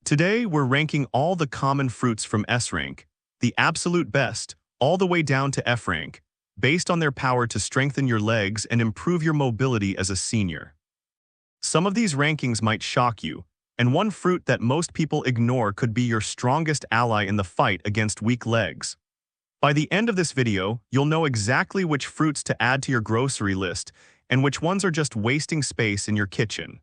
Today, we're ranking all the common fruits from S rank, the absolute best, all the way down to F rank, based on their power to strengthen your legs and improve your mobility as a senior. Some of these rankings might shock you, and one fruit that most people ignore could be your strongest ally in the fight against weak legs. By the end of this video, you'll know exactly which fruits to add to your grocery list and which ones are just wasting space in your kitchen.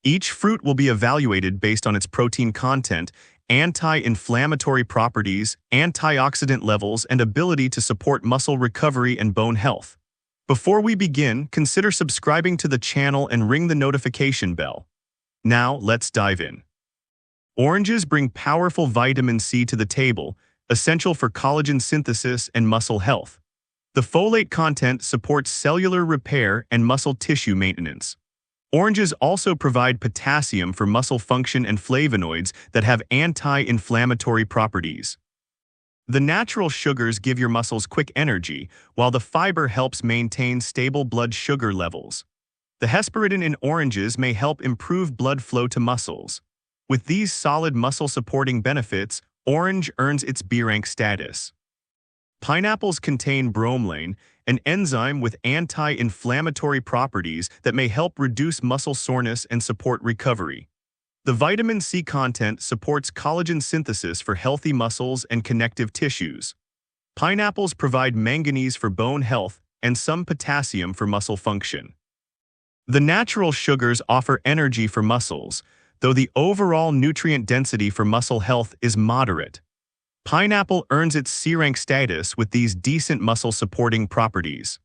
Each fruit will be evaluated based on its protein content, anti-inflammatory properties, antioxidant levels, and ability to support muscle recovery and bone health. Before we begin, consider subscribing to the channel and ring the notification bell. Now, let's dive in. Oranges bring powerful vitamin C to the table, essential for collagen synthesis and muscle health. The folate content supports cellular repair and muscle tissue maintenance. Oranges also provide potassium for muscle function and flavonoids that have anti-inflammatory properties. The natural sugars give your muscles quick energy, while the fiber helps maintain stable blood sugar levels. The hesperidin in oranges may help improve blood flow to muscles. With these solid muscle-supporting benefits, orange earns its B rank status. Pineapples contain bromelain, an enzyme with anti-inflammatory properties that may help reduce muscle soreness and support recovery. The vitamin C content supports collagen synthesis for healthy muscles and connective tissues. Pineapples provide manganese for bone health and some potassium for muscle function. The natural sugars offer energy for muscles, though the overall nutrient density for muscle health is moderate. Pineapple earns its C rank status with these decent muscle-supporting properties.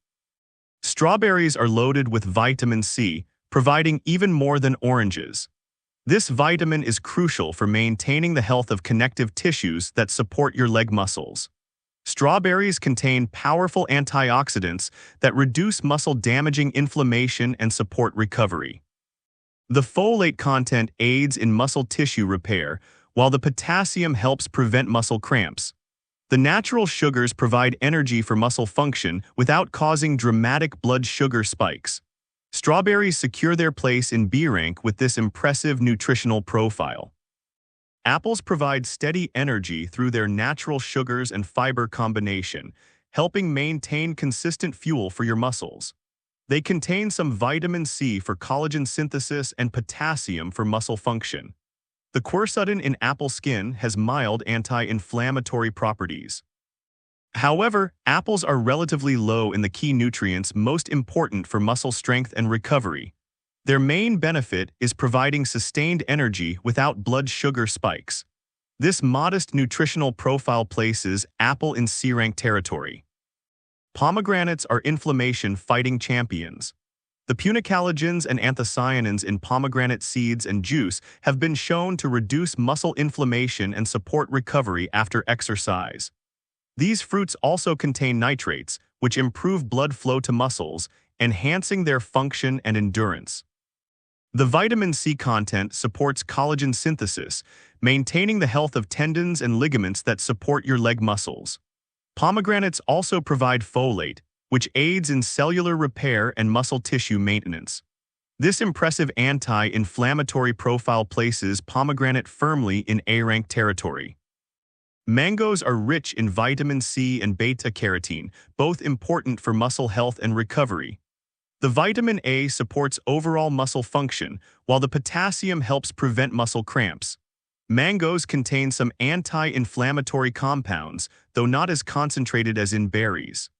Strawberries are loaded with vitamin C, providing even more than oranges. This vitamin is crucial for maintaining the health of connective tissues that support your leg muscles. Strawberries contain powerful antioxidants that reduce muscle-damaging inflammation and support recovery. The folate content aids in muscle tissue repair, while the potassium helps prevent muscle cramps. The natural sugars provide energy for muscle function without causing dramatic blood sugar spikes. Strawberries secure their place in B rank with this impressive nutritional profile. Apples provide steady energy through their natural sugars and fiber combination, helping maintain consistent fuel for your muscles. They contain some vitamin C for collagen synthesis and potassium for muscle function. The quercetin in apple skin has mild anti-inflammatory properties. However, apples are relatively low in the key nutrients most important for muscle strength and recovery. Their main benefit is providing sustained energy without blood sugar spikes. This modest nutritional profile places apple in C rank territory. Pomegranates are inflammation-fighting champions. The punicalagins and anthocyanins in pomegranate seeds and juice have been shown to reduce muscle inflammation and support recovery after exercise. These fruits also contain nitrates, which improve blood flow to muscles, enhancing their function and endurance. The vitamin C content supports collagen synthesis, maintaining the health of tendons and ligaments that support your leg muscles. Pomegranates also provide folate, which aids in cellular repair and muscle tissue maintenance. This impressive anti-inflammatory profile places pomegranate firmly in A rank territory. Mangoes are rich in vitamin C and beta-carotene, both important for muscle health and recovery. The vitamin A supports overall muscle function, while the potassium helps prevent muscle cramps. Mangoes contain some anti-inflammatory compounds, though not as concentrated as in berries.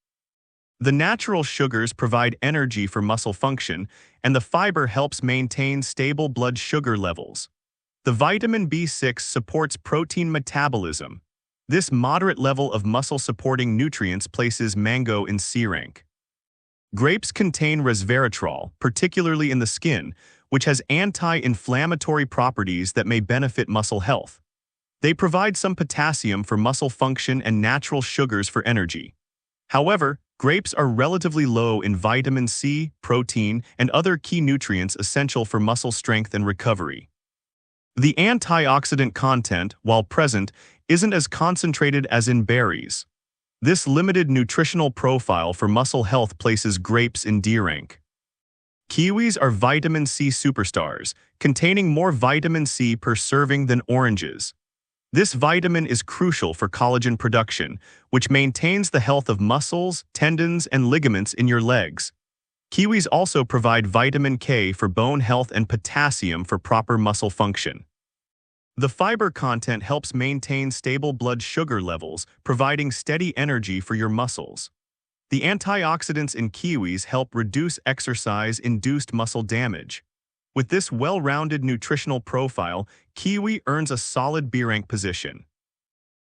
The natural sugars provide energy for muscle function, and the fiber helps maintain stable blood sugar levels. The vitamin B6 supports protein metabolism. This moderate level of muscle-supporting nutrients places mango in C rank. Grapes contain resveratrol, particularly in the skin, which has anti-inflammatory properties that may benefit muscle health. They provide some potassium for muscle function and natural sugars for energy. However, grapes are relatively low in vitamin C, protein, and other key nutrients essential for muscle strength and recovery. The antioxidant content, while present, isn't as concentrated as in berries. This limited nutritional profile for muscle health places grapes in D rank. Kiwis are vitamin C superstars, containing more vitamin C per serving than oranges. This vitamin is crucial for collagen production, which maintains the health of muscles, tendons, and ligaments in your legs. Kiwis also provide vitamin K for bone health and potassium for proper muscle function. The fiber content helps maintain stable blood sugar levels, providing steady energy for your muscles. The antioxidants in kiwis help reduce exercise-induced muscle damage. With this well-rounded nutritional profile, kiwi earns a solid B-rank position.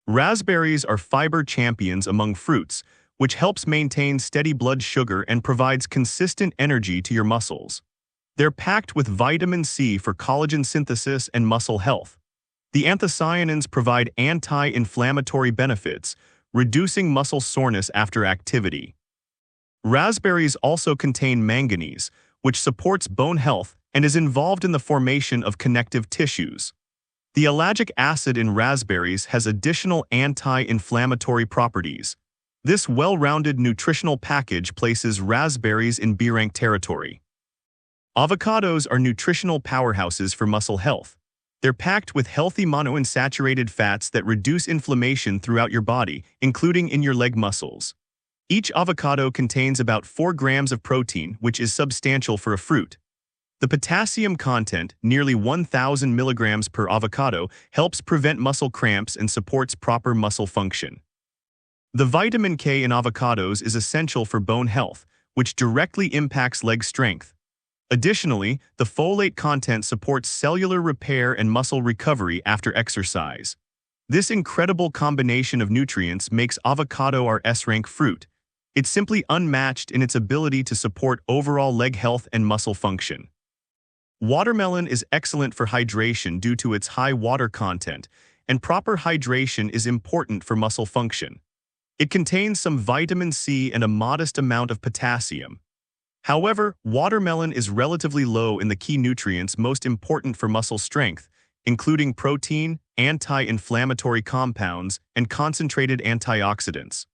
Raspberries are fiber champions among fruits, which helps maintain steady blood sugar and provides consistent energy to your muscles. They're packed with vitamin C for collagen synthesis and muscle health. The anthocyanins provide anti-inflammatory benefits, reducing muscle soreness after activity. Raspberries also contain manganese, which supports bone health and is involved in the formation of connective tissues. The ellagic acid in raspberries has additional anti-inflammatory properties. This well-rounded nutritional package places raspberries in B-rank territory. Avocados are nutritional powerhouses for muscle health. They're packed with healthy monounsaturated fats that reduce inflammation throughout your body, including in your leg muscles. Each avocado contains about 4 grams of protein, which is substantial for a fruit. The potassium content, nearly 1,000 milligrams per avocado, helps prevent muscle cramps and supports proper muscle function. The vitamin K in avocados is essential for bone health, which directly impacts leg strength. Additionally, the folate content supports cellular repair and muscle recovery after exercise. This incredible combination of nutrients makes avocado our S-rank fruit. It's simply unmatched in its ability to support overall leg health and muscle function. Watermelon is excellent for hydration due to its high water content, and proper hydration is important for muscle function. It contains some vitamin C and a modest amount of potassium. However, watermelon is relatively low in the key nutrients most important for muscle strength, including protein, anti-inflammatory compounds, and concentrated antioxidants.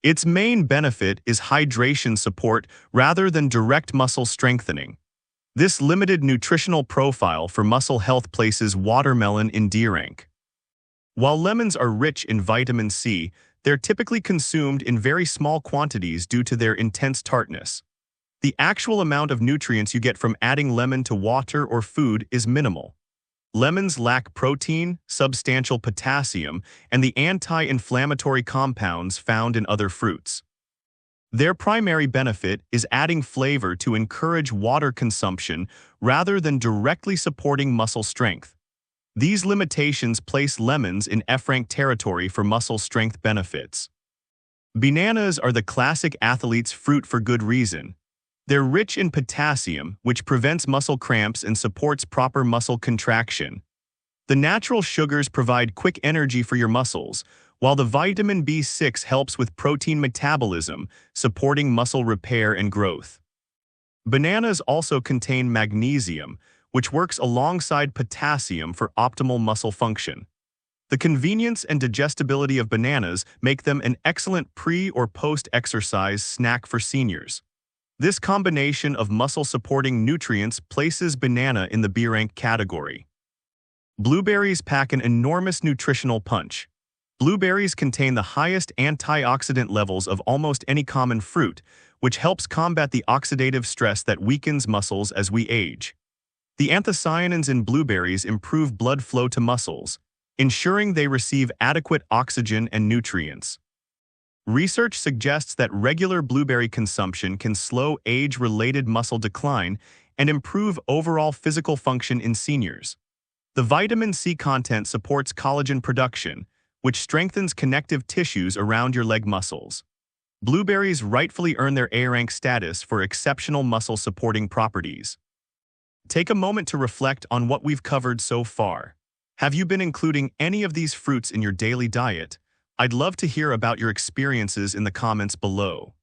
Its main benefit is hydration support rather than direct muscle strengthening. This limited nutritional profile for muscle health places watermelon in D rank. While lemons are rich in vitamin C, they're typically consumed in very small quantities due to their intense tartness. The actual amount of nutrients you get from adding lemon to water or food is minimal. Lemons lack protein, substantial potassium, and the anti-inflammatory compounds found in other fruits. Their primary benefit is adding flavor to encourage water consumption rather than directly supporting muscle strength. These limitations place lemons in F-rank territory for muscle strength benefits. Bananas are the classic athlete's fruit for good reason. They're rich in potassium, which prevents muscle cramps and supports proper muscle contraction. The natural sugars provide quick energy for your muscles, while the vitamin B6 helps with protein metabolism, supporting muscle repair and growth. Bananas also contain magnesium, which works alongside potassium for optimal muscle function. The convenience and digestibility of bananas make them an excellent pre- or post-exercise snack for seniors. This combination of muscle-supporting nutrients places banana in the B-rank category. Blueberries pack an enormous nutritional punch. Blueberries contain the highest antioxidant levels of almost any common fruit, which helps combat the oxidative stress that weakens muscles as we age. The anthocyanins in blueberries improve blood flow to muscles, ensuring they receive adequate oxygen and nutrients. Research suggests that regular blueberry consumption can slow age-related muscle decline and improve overall physical function in seniors. The vitamin C content supports collagen production, which strengthens connective tissues around your leg muscles. Blueberries rightfully earn their A-rank status for exceptional muscle-supporting properties. Take a moment to reflect on what we've covered so far. Have you been including any of these fruits in your daily diet? I'd love to hear about your experiences in the comments below.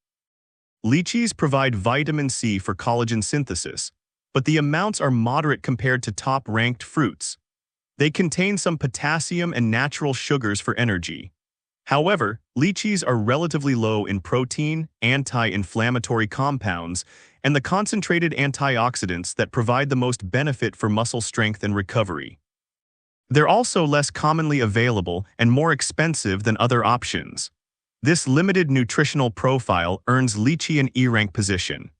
Lychees provide vitamin C for collagen synthesis, but the amounts are moderate compared to top-ranked fruits. They contain some potassium and natural sugars for energy. However, lychees are relatively low in protein, anti-inflammatory compounds, and the concentrated antioxidants that provide the most benefit for muscle strength and recovery. They're also less commonly available and more expensive than other options. This limited nutritional profile earns lychee an E-rank position.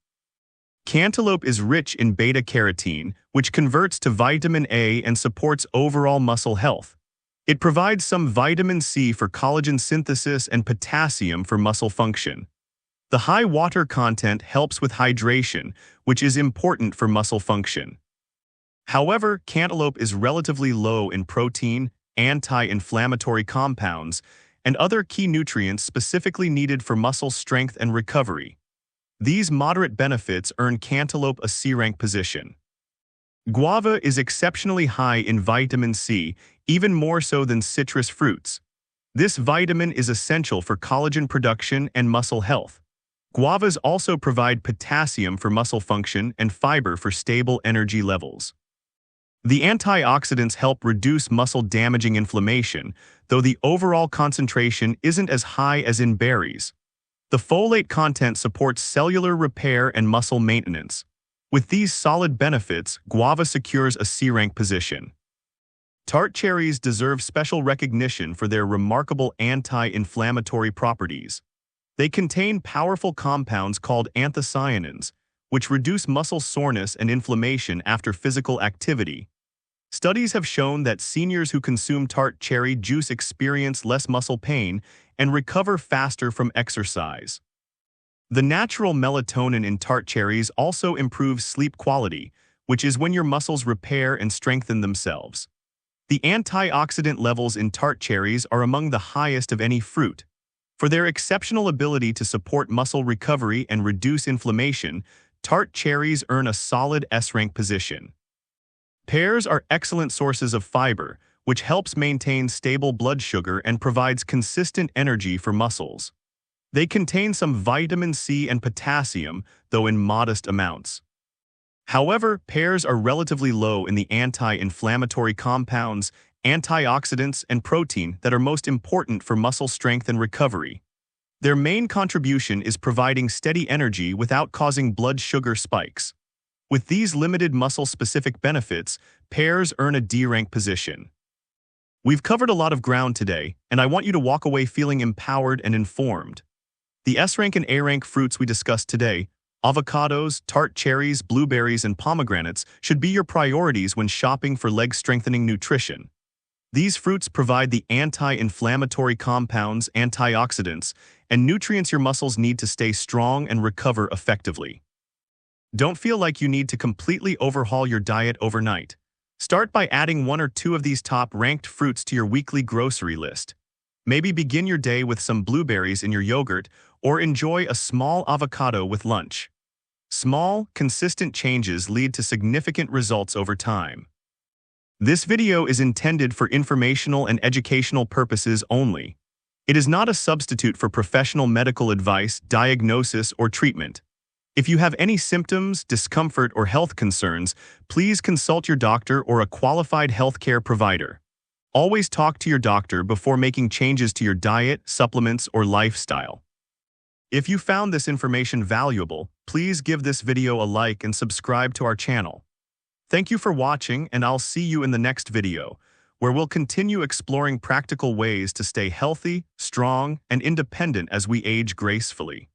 Cantaloupe is rich in beta-carotene, which converts to vitamin A and supports overall muscle health. It provides some vitamin C for collagen synthesis and potassium for muscle function. The high water content helps with hydration, which is important for muscle function. However, cantaloupe is relatively low in protein, anti-inflammatory compounds, and other key nutrients specifically needed for muscle strength and recovery. These moderate benefits earn cantaloupe a C-rank position. Guava is exceptionally high in vitamin C, even more so than citrus fruits. This vitamin is essential for collagen production and muscle health. Guavas also provide potassium for muscle function and fiber for stable energy levels. The antioxidants help reduce muscle-damaging inflammation, though the overall concentration isn't as high as in berries. The folate content supports cellular repair and muscle maintenance. With these solid benefits, guava secures a C-rank position. Tart cherries deserve special recognition for their remarkable anti-inflammatory properties. They contain powerful compounds called anthocyanins, which reduce muscle soreness and inflammation after physical activity. Studies have shown that seniors who consume tart cherry juice experience less muscle pain and recover faster from exercise. The natural melatonin in tart cherries also improves sleep quality, which is when your muscles repair and strengthen themselves. The antioxidant levels in tart cherries are among the highest of any fruit. For their exceptional ability to support muscle recovery and reduce inflammation, tart cherries earn a solid S-rank position. Pears are excellent sources of fiber, which helps maintain stable blood sugar and provides consistent energy for muscles. They contain some vitamin C and potassium, though in modest amounts. However, pears are relatively low in the anti-inflammatory compounds, antioxidants, and protein that are most important for muscle strength and recovery. Their main contribution is providing steady energy without causing blood sugar spikes. With these limited muscle-specific benefits, pears earn a D-rank position. We've covered a lot of ground today, and I want you to walk away feeling empowered and informed. The S-rank and A-rank fruits we discussed today, avocados, tart cherries, blueberries, and pomegranates, should be your priorities when shopping for leg-strengthening nutrition. These fruits provide the anti-inflammatory compounds, antioxidants, and nutrients your muscles need to stay strong and recover effectively. Don't feel like you need to completely overhaul your diet overnight. Start by adding one or two of these top-ranked fruits to your weekly grocery list. Maybe begin your day with some blueberries in your yogurt or enjoy a small avocado with lunch. Small, consistent changes lead to significant results over time. This video is intended for informational and educational purposes only. It is not a substitute for professional medical advice, diagnosis, or treatment. If you have any symptoms, discomfort, or health concerns, please consult your doctor or a qualified healthcare provider. Always talk to your doctor before making changes to your diet, supplements, or lifestyle. If you found this information valuable, please give this video a like and subscribe to our channel. Thank you for watching, and I'll see you in the next video, where we'll continue exploring practical ways to stay healthy, strong, and independent as we age gracefully.